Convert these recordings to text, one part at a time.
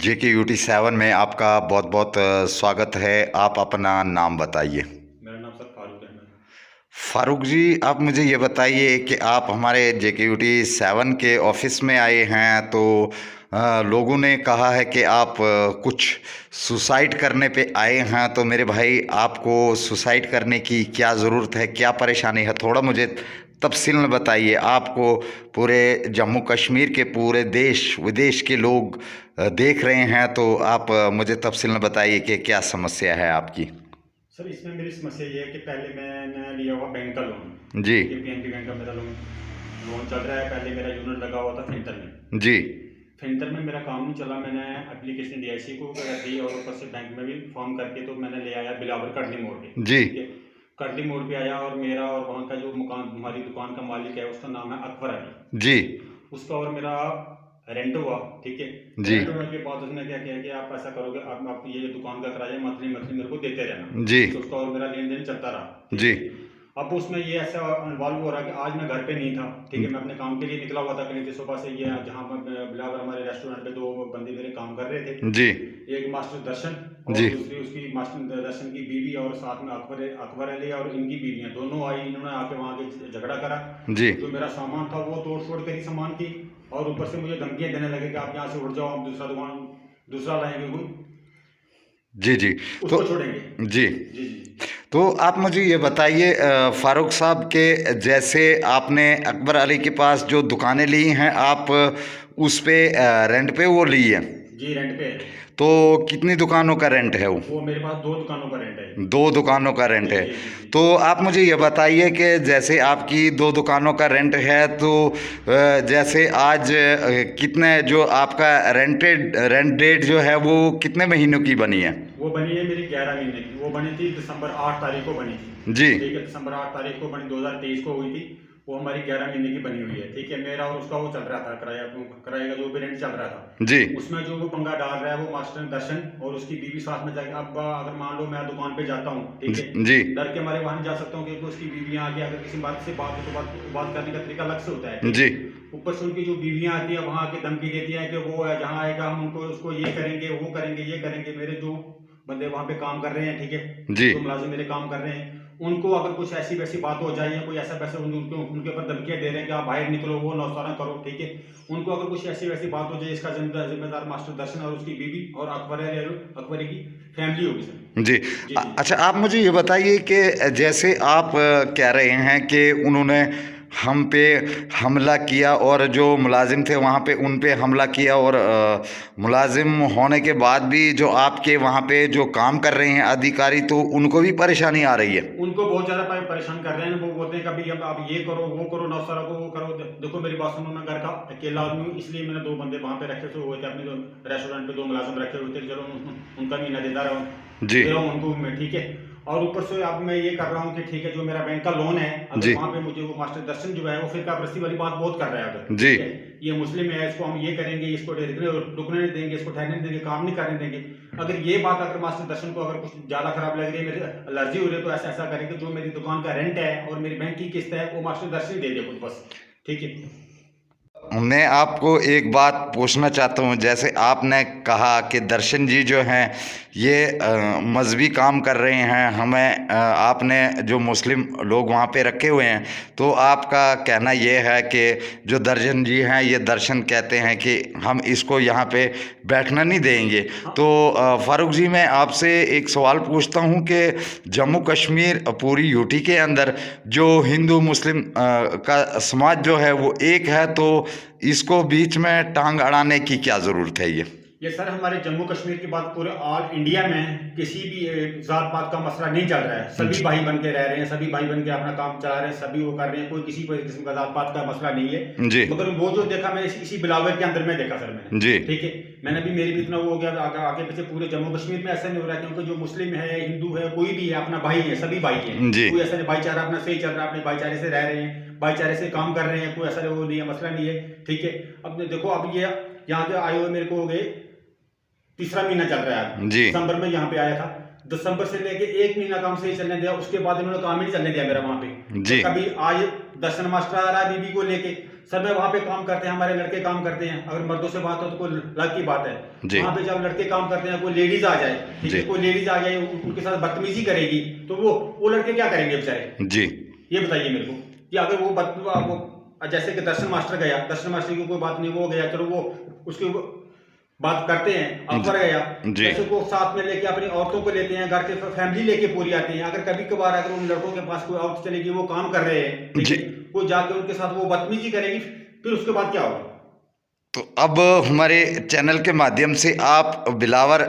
JK UT7 में आपका बहुत बहुत स्वागत है। आप अपना नाम बताइए। मेरा नाम सर फारूक अहमद है। फारूक जी, आप मुझे ये बताइए कि आप हमारे JK UT7 के ऑफिस में आए हैं तो लोगों ने कहा है कि आप कुछ सुसाइड करने पे आए हैं। तो मेरे भाई, आपको सुसाइड करने की क्या ज़रूरत है, क्या परेशानी है, थोड़ा मुझे तफसील में बताइए। आपको पूरे जम्मू कश्मीर के पूरे देश विदेश के लोग देख रहे हैं, तो आप मुझे तफसील में बताइए कि क्या समस्या है आपकी। सर इसमें मेरी समस्या ये है कि पहले मैंने लिया हुआ बैंक का लोन, जी। ठीक है, PNB बैंक का मेरा लोन लोन चल रहा है। पहले मेरा यूनिट लगा हुआ था फिंटर में। जी। फिंटर में मेरा काम नहीं चला, मैंने एप्लीकेशन DIC को दी और ऊपर से बैंक में भी फॉर्म करके तो मैंने ले आया बिलावर कटली मोड़ पे, जी। ठीक है। कटली मोड़ पे आया और मेरा और वहाँ का जो मकान हमारी दुकान का मालिक है उसका नाम है अकबर अली। जी। उसका और मेरा रेंट हुआ, ठीक है। जी। रेंट होने के बाद उसने क्या किया कि आप ऐसा करोगे, आप ये दुकान का किराया मंथली मंथली मेरे को देते रहना, जी। तो उसका और मेरा लेन देन चलता रहा, ठीक जी। है। अब उसमें ये ऐसा इन्वॉल्व हो रहा है कि आज मैं घर पे नहीं था, ठीक है, मैं अपने काम के लिए निकला हुआ था कहीं से सुबह से। ये जहाँ पर बिलावर हमारे रेस्टोरेंट पे दो बंदे मेरे काम कर रहे थे, जी। एक मास्टर दर्शन और जी। दूसरी उसकी मास्टर दर्शन की बीवी और साथ में अकबर अली और इनकी बीवियां दोनों आई। इन्होंने आके वहाँ के झगड़ा करा। जी। जो मेरा सामान था वो तोड़ फोड़ करी सामान की, और ऊपर से मुझे धमकियां देने लगे कि आप यहाँ से उठ जाओ, आप दूसरा लाएंगे कोई, जी। जी। तो उसको छोड़ेंगे। जी। जी जी। तो आप मुझे ये बताइए फारूक साहब के, जैसे आपने अकबर अली के पास जो दुकानें ली हैं, आप उस पे रेंट पे वो ली है, जी रेंट पे है। तो कितनी दुकानों का रेंट है वो? वो मेरे पास दो दुकानों का रेंट है। दो दुकानों का रेंट जी है। जी जी जी। तो आप मुझे ये बताइए कि जैसे आपकी दो दुकानों का रेंट है, तो जैसे आज कितने जो आपका रेंट डेट जो है वो कितने महीनों की बनी है? वो बनी है मेरी 11 महीने की। वो बनी थी दिसंबर 8 तारीख को बनी थी, जी। ठीक है। दिसंबर 8 तारीख को बनी, 2023 को हुई थी। वो हमारी 11 महीने की बनी हुई है, ठीक है। मेरा और उसका वो चल रहा था, किराए का जो भी रेंट चल रहा था। जी। उसमें जो वो पंगा डाल रहा है वो मास्टर दर्शन और उसकी बीवी साथ में जाके, अब अगर मान लो मैं दुकान पे जाता हूँ, ठीक है, जी। डर के मारे वहां नहीं जा सकता हूँ क्योंकि उसकी बीवियां आके अगर किसी बात से बात हो तो बात करने का तरीका अलग से होता है, ठीक जी। है। ऊपर से उनकी जो बीवियां आती है वहां आके धमकी देती है कि वो जहाँ आएगा हम उनको उसको ये करेंगे वो करेंगे ये करेंगे। मेरे जो बंदे वहां पे काम कर रहे हैं, ठीक है, जी। जो मुलाजिम मेरे काम कर रहे हैं, उनको अगर कुछ ऐसी वैसी बात हो जाए या कोई ऐसा वैसा उनके ऊपर धमकियां दे रहे हैं कि आप बाहर निकलो, वो नौसारा करो, ठीक है। उनको अगर कुछ ऐसी वैसी बात हो जाए, इसका जिम्मेदार मास्टर दर्शन और उसकी बीवी और अकबरी की फैमिली होगी सर। जी। जी जी। अच्छा, आप मुझे ये बताइए कि जैसे आप कह रहे हैं कि उन्होंने हम पे हमला किया और जो मुलाजिम थे वहाँ पे उन पे हमला किया, और मुलाजिम होने के बाद भी जो आपके वहाँ पे जो काम कर रहे हैं अधिकारी, तो उनको भी परेशानी आ रही है? उनको बहुत ज्यादा परेशान कर रहे हैं। वो बोलते हैं कभी अब ये करो वो करो, नौसरा को वो करो। देखो मेरी बात सुनो, मैं घर का अकेला आदमी हूँ, इसलिए मैंने दो बंदे वहां पे रखे हुए थे अपने रेस्टोरेंट पे, दो मुलाजिम रखे हुए थे। चलो उनका महीना देता रहा जी। दे रहा हूँ उनको मैं, ठीक है। और ऊपर से अब मैं ये कर रहा हूँ कि ठीक है, जो मेरा बैंक का लोन है, अगर जी। वहाँ पे मुझे वो मास्टर दर्शन जो है वो फिर कापरस्ती वाली बात बहुत कर रहा है अगर, जी। ठीक है। ये मुस्लिम है, इसको हम ये करेंगे, इसको रुकने नहीं देंगे, इसको ठहरने नहीं देंगे, काम नहीं करने देंगे। अगर ये बात अगर मास्टर दर्शन को अगर कुछ ज्यादा खराब लग रही है, मेरी एलर्जी हो रही है, तो ऐसा ऐसा करेंगे, जो मेरी दुकान का रेंट है और मेरी बैंक की किस्त है वो मास्टर दर्शन दे दे कुछ, बस, ठीक है। मैं आपको एक बात पूछना चाहता हूँ। जैसे आपने कहा कि दर्शन जी जो हैं ये मजहबी काम कर रहे हैं, हमें आपने जो मुस्लिम लोग वहाँ पे रखे हुए हैं, तो आपका कहना ये है कि जो दर्शन जी हैं ये दर्शन कहते हैं कि हम इसको यहाँ पे बैठना नहीं देंगे। तो फारूक जी, मैं आपसे एक सवाल पूछता हूँ कि जम्मू कश्मीर पूरी यूटी के अंदर जो हिंदू मुस्लिम का समाज जो है वो एक है, तो इसको बीच में टांग अड़ाने की क्या ज़रूरत है? ये सर हमारे जम्मू कश्मीर की बात पूरे ऑल इंडिया में किसी भी जात पात का मसला नहीं चल रहा है। सभी भाई बन के रह रहे हैं, सभी भाई बन के अपना काम चला रहे हैं, सभी वो कर रहे हैं, कोई किसी किस्म का जात पात का मसला नहीं है। जी। मगर वो जो देखा मैंने इसी बिलावर के अंदर में देखा सर मैंने, जी। ठीक है। मैंने भी मेरी भी इतना वो हो गया, आगे पीछे पूरे जम्मू कश्मीर में ऐसा नहीं हो रहा है, क्योंकि जो मुस्लिम है हिंदू है कोई भी है अपना भाई है, सभी भाई है। जी। कोई ऐसा नहीं, भाईचारा अपना सही चल रहा है, अपने भाईचारे से रह रहे हैं, भाईचारे से काम कर रहे हैं, कोई ऐसा वो नहीं है, मसला नहीं है, ठीक है। अब देखो अब ये यहाँ पे आए हुए मेरे को हो गए तीसरा महीना चल रहा है, जी। दिसंबर में यहाँ पे आया था। दिसंबर से लेके 1 महीना काम सही चलने दिया, उसके बाद इन्होंने काम ही नहीं चलने दिया मेरा वहाँ पे। जी। तो कभी आज दर्शन मास्टर आ रहा है बीबी को लेके, सर मैं वहाँ पे काम करते हैं, हमारे लड़के काम करते हैं, अगर मर्दों से बात हो तो कोई अलग की बात है। जी। वहाँ पे जब लड़के काम करते हैं, कोई लेडीज आ जाए, ठीक है, कोई लेडीज आ जाए उनके साथ बदतमीजी करेगी, तो वो लड़के क्या करेंगे बेचारे? जी। ये बताइए मेरे को कि अगर वो जैसे कि दर्शन मास्टर गया, दर्शन मास्टर की कोई बात नहीं, वो गया, चलो वो उसकी बात करते हैं, अकबर गया, जैसे को साथ में लेके अपनी औरतों को लेते हैं, घर के फैमिली लेके पूरी आते हैं। अगर कभी कभार अगर उन लड़कों के पास कोई औरत चलेगी, वो काम कर रहे हैं, वो जाके उनके साथ वो बदतमीजी करेगी, फिर उसके बाद क्या होगा? तो अब हमारे चैनल के माध्यम से आप बिलावर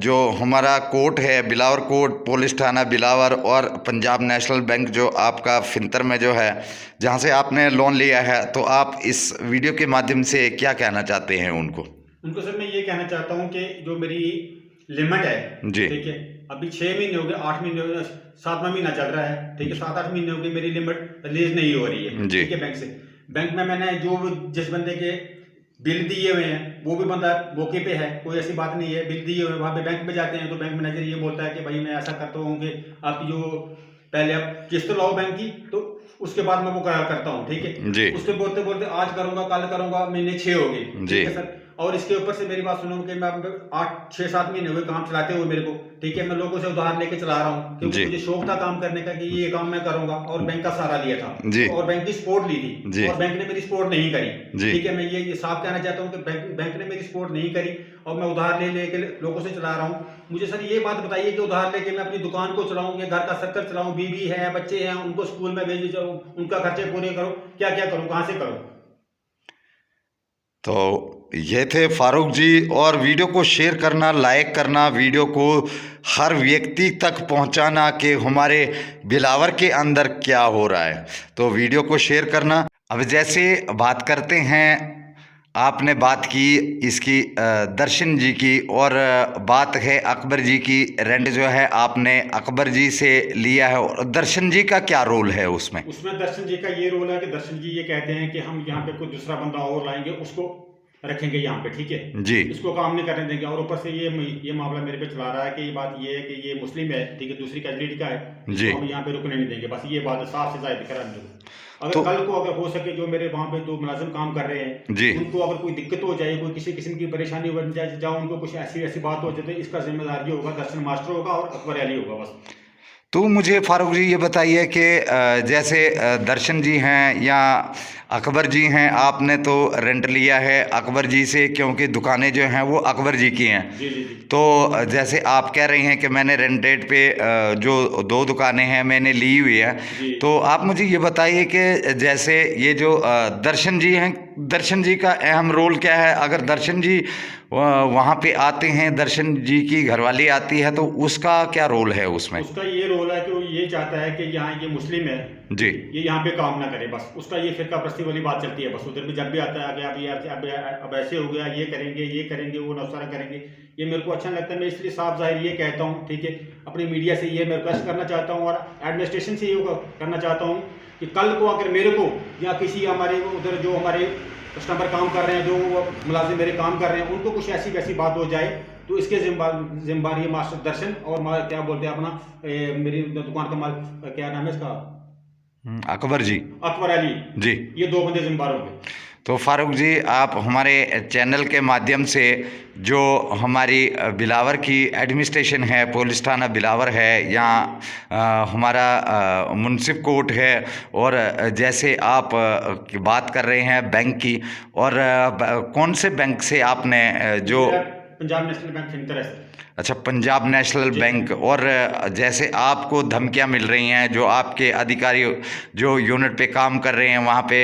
जो हमारा कोर्ट है, बिलावर कोर्ट, पुलिस थाना बिलावर और पंजाब नेशनल बैंक जो आपका फिंतर में जो है, जहां से आपने लोन लिया है, तो आप इस वीडियो के माध्यम से क्या कहना चाहते हैं उनको? सर मैं ये कहना चाहता हूँ कि जो मेरी लिमिट है, ठीक है, अभी 6 महीने हो गए, 8 महीने हो गए, 7वां महीना चल रहा है, ठीक है, 7-8 महीने हो गए, मेरी लिमिट रिलीज नहीं हो रही है, ठीक है, बैंक से। बैंक में मैंने जो जिस बंदे के बिल दिए हुए हैं, वो भी बंदा मौके पे है, कोई ऐसी बात नहीं है, बिल दिए हुए, वहाँ पे बैंक में जाते हैं तो बैंक मैनेजर ये बोलता है कि भाई मैं ऐसा करता हूँ कि आपकी जो पहले आप किस्त लाओ बैंक की, तो उसके बाद मैं वो करता हूँ, ठीक है। उसके बोलते बोलते आज करूंगा, कल करूंगा, महीने 6 हो गए, ठीक है सर। और इसके ऊपर से मेरी बात सुनो कि मैं 8-6-7 महीने हुए काम चलाते हुए मेरे को, ठीक है, मैं लोगों से उधार लेके चला रहा हूँ, क्योंकि मुझे शौक था काम करने का कि ये काम मैं करूंगा, और बैंक का सहारा लिया था और बैंक की सपोर्ट ली थी, और बैंक ने मेरी सपोर्ट नहीं करी, ठीक है। मैं ये साफ कहना चाहता हूँ कि बैंक ने मेरी सपोर्ट नहीं करी और मैं उधार लेके लोगों से चला रहा हूँ। मुझे सर ये बात बताइए कि उधार लेके मैं अपनी दुकान को चलाऊं, या घर का सर्कल चलाऊं, बीवी है, बच्चे हैं, उनको स्कूल में भेज जाऊं, उनका खर्चे पूरे करूं, क्या क्या करूं, कहां से करूं? तो ये थे फारूक जी, और वीडियो को शेयर करना, लाइक करना, वीडियो को हर व्यक्ति तक पहुंचाना कि हमारे बिलावर के अंदर क्या हो रहा है, तो वीडियो को शेयर करना। अब जैसे बात करते हैं, आपने बात की इसकी दर्शन जी की, और बात है अकबर जी की। रेंट जो है आपने अकबर जी से लिया है, और दर्शन जी का क्या रोल है उसमें? दर्शन जी का ये रोल है कि दर्शन जी ये कहते हैं कि हम यहाँ पे कोई दूसरा बंदा और लाएंगे, उसको रखेंगे यहाँ पे, ठीक है जी, इसको काम नहीं करने देंगे। और ऊपर से ये मामला मेरे पे चला रहा है कि ये बात ये है कि ये मुस्लिम है, ठीक है, दूसरी कैटेगरी का है जी, हम यहाँ पे रुकने नहीं देंगे, बस ये बात साफ से जाहिर दिख रहा है। अगर तो कल को अगर हो सके, जो मेरे वहाँ पे जो मुलाजिम काम कर रहे हैं जी, उनको अगर कोई दिक्कत हो जाए, कोई किसी किस्म की परेशानी बन जाए, जहाँ उनको कुछ ऐसी बात हो जाए, तो इसका जिम्मेदार ये होगा, दर्शन मास्टर होगा और अकबर अली होगा बस। तो मुझे फारूक जी ये बताइए कि जैसे दर्शन जी हैं या अकबर जी हैं, आपने तो रेंट लिया है अकबर जी से, क्योंकि दुकानें जो हैं वो अकबर जी की हैं। जी। तो जैसे आप कह रही हैं कि मैंने रेंटेड पे जो 2 दुकानें हैं मैंने ली हुई है, तो आप मुझे ये बताइए कि जैसे ये जो दर्शन जी हैं, दर्शन जी का अहम रोल क्या है? अगर दर्शन जी वहाँ पे आते हैं, दर्शन जी की घरवाली आती है, तो उसका क्या रोल है उसमें? उसका ये रोल है कि वो ये चाहता है कि यहाँ ये मुस्लिम है जी, ये यहाँ पे काम ना करे, बस उसका ये फिरका परस्ती वाली बात चलती है। बस उधर भी जब भी आता है कि अब ऐसे हो गया, ये करेंगे वो नौसारा करेंगे, ये मेरे को अच्छा लगता है। मैं इसलिए साफ जाहिर ये कहता हूँ, ठीक है, अपनी मीडिया से ये मैं रिक्वेस्ट करना चाहता हूँ और एडमिनिस्ट्रेशन से ये करना चाहता हूँ कि कल को अगर मेरे को या किसी हमारे उधर जो हमारे कस्टमर काम कर रहे हैं, जो मुलाजिम मेरे काम कर रहे हैं, उनको कुछ ऐसी वैसी बात हो जाए, तो इसके जिम्मेदार ये मास्टर दर्शन और क्या बोलते हैं अपना मेरी दुकान का माल क्या नाम है इसका, अकबर जी, अकबर अली जी, ये 2 बंदे जिम्मेदार होंगे। तो फारूक जी, आप हमारे चैनल के माध्यम से जो हमारी बिलावर की एडमिनिस्ट्रेशन है, पुलिस थाना बिलावर है, या हमारा मुंसिफ कोर्ट है, और जैसे आप बात कर रहे हैं बैंक की, और कौन से बैंक से आपने जो पंजाब नेशनल बैंक फिंतर है। अच्छा, पंजाब नेशनल बैंक। और जैसे आपको धमकियां मिल रही हैं, जो आपके अधिकारी जो यूनिट पे काम कर रहे हैं वहाँ पे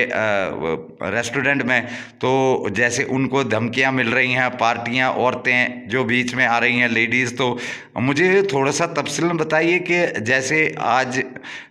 रेस्टोरेंट में, तो जैसे उनको धमकियां मिल रही हैं, पार्टियां, औरतें जो बीच में आ रही हैं, लेडीज़, तो मुझे थोड़ा सा तफसील में बताइए कि जैसे आज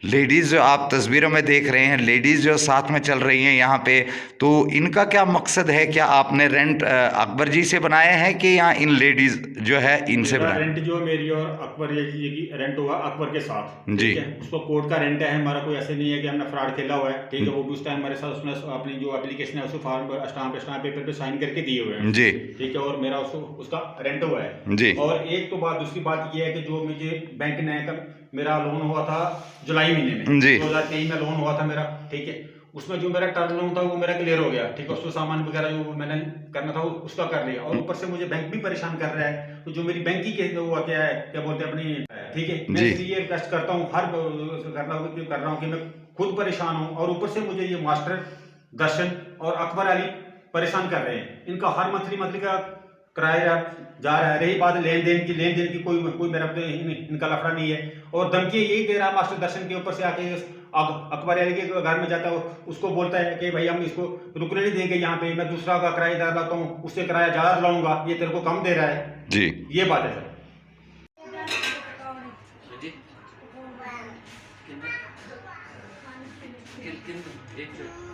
लेडीज़ जो आप तस्वीरों में देख रहे हैं, लेडीज़ जो साथ में चल रही हैं यहाँ पे, तो इनका क्या मकसद है? क्या आपने रेंट अकबर जी से बनाया है कि यहाँ इन लेडीज़ जो है इन से मेरा बताएं। रेंट जो है मेरी और अकबर ये की रेंट हुआ अकबर के साथ, जी। ठीक है। उसको कोर्ट का रेंट है, हमारा कोई ऐसे नहीं है कि हमने फ्रॉड खेला हुआ है, ठीक है। वो भी उस टाइम हमारे साथ उसने अपनी जो एप्लीकेशन है उसको फॉर्म स्टाम्प पेपर पे साइन करके दिए हुए हैं, जी। ठीक है। और मेरा उसको उसका रेंट हुआ है जी। और एक तो बात, दूसरी बात ये है कि जो मुझे बैंक ने मेरा लोन हुआ था जुलाई महीने में, जी। 2023 में लोन हुआ था मेरा, ठीक है। उसमें जो मेरा टर्म लोन था वो मेरा क्लियर हो गया, ठीक है। उसको सामान वगैरह जो मैंने करना था उसका कर लिया, और ऊपर से मुझे बैंक भी परेशान कर रहा है। तो जो मेरी बैंक की वो क्या है, क्या बोलते हैं अपनी, ठीक है। मैं जी। इसलिए रिक्वेस्ट करता हूँ, हर कर रहा हूँ कि मैं खुद परेशान हूँ और ऊपर से मुझे ये मास्टर दर्शन और अकबर अली परेशान कर रहे हैं। इनका हर मंथली का किराया जा रहा है। रही बात लेन देन की, कोई मेरा इनका लफड़ा नहीं है। और धमकी यही दे रहा मास्टर दर्शन के ऊपर से आके अकबर अली के घर में जाता है, उसको बोलता है कि भाई हम इसको रुकने नहीं देंगे यहाँ पे, मैं दूसरा का किराएदार लाता हूँ, उससे किराया ज्यादा लाऊंगा, ये तेरे को कम दे रहा है। जी। ये बात है सर। एक